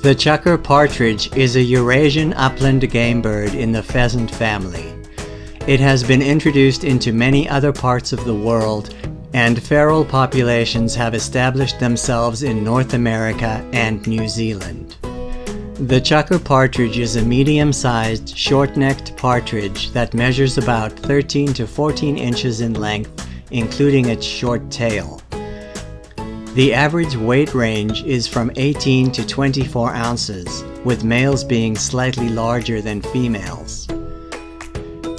The Chukar Partridge is a Eurasian upland game bird in the pheasant family. It has been introduced into many other parts of the world, and feral populations have established themselves in North America and New Zealand. The Chukar Partridge is a medium-sized, short-necked partridge that measures about 13 to 14 inches in length, including its short tail. The average weight range is from 18 to 24 ounces, with males being slightly larger than females.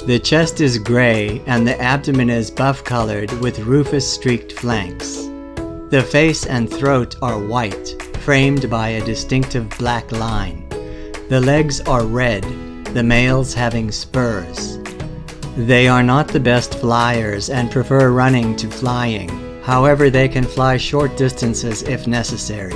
The chest is gray and the abdomen is buff-colored with rufous-streaked flanks. The face and throat are white, framed by a distinctive black line. The legs are red, the males having spurs. They are not the best flyers and prefer running to flying. However, they can fly short distances if necessary.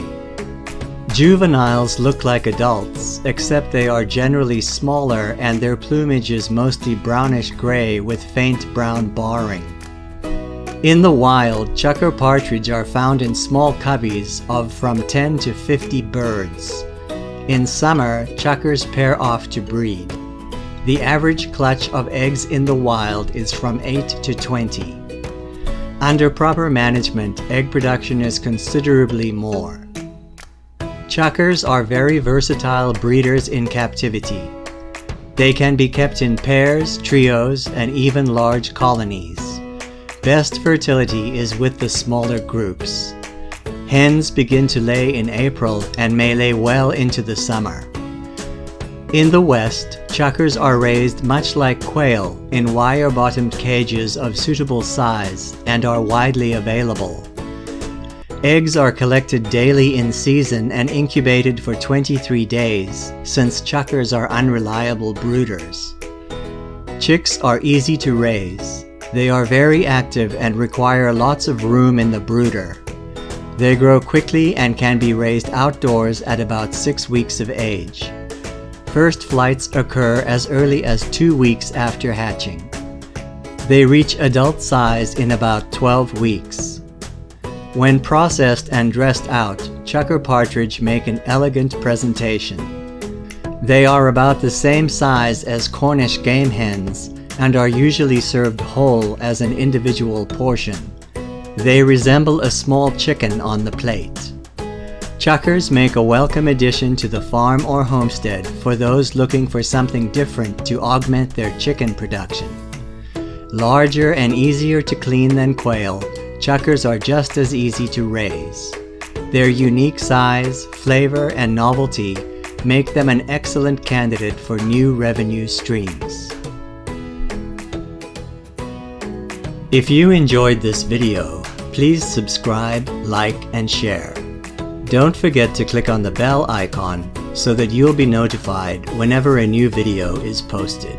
Juveniles look like adults, except they are generally smaller and their plumage is mostly brownish-gray with faint brown barring. In the wild, Chukar partridge are found in small coveys of from 10 to 50 birds. In summer, chukars pair off to breed. The average clutch of eggs in the wild is from 8 to 20. Under proper management, egg production is considerably more. Chukars are very versatile breeders in captivity. They can be kept in pairs, trios, and even large colonies. Best fertility is with the smaller groups. Hens begin to lay in April and may lay well into the summer. In the West, chukars are raised much like quail in wire-bottomed cages of suitable size and are widely available. Eggs are collected daily in season and incubated for 23 days, since chukars are unreliable brooders. Chicks are easy to raise. They are very active and require lots of room in the brooder. They grow quickly and can be raised outdoors at about 6 weeks of age. First flights occur as early as 2 weeks after hatching. They reach adult size in about 12 weeks. When processed and dressed out, Chukar partridge make an elegant presentation. They are about the same size as Cornish game hens and are usually served whole as an individual portion. They resemble a small chicken on the plate. Chukars make a welcome addition to the farm or homestead for those looking for something different to augment their chicken production. Larger and easier to clean than quail, chukars are just as easy to raise. Their unique size, flavor, and novelty make them an excellent candidate for new revenue streams. If you enjoyed this video, please subscribe, like, and share. Don't forget to click on the bell icon so that you'll be notified whenever a new video is posted.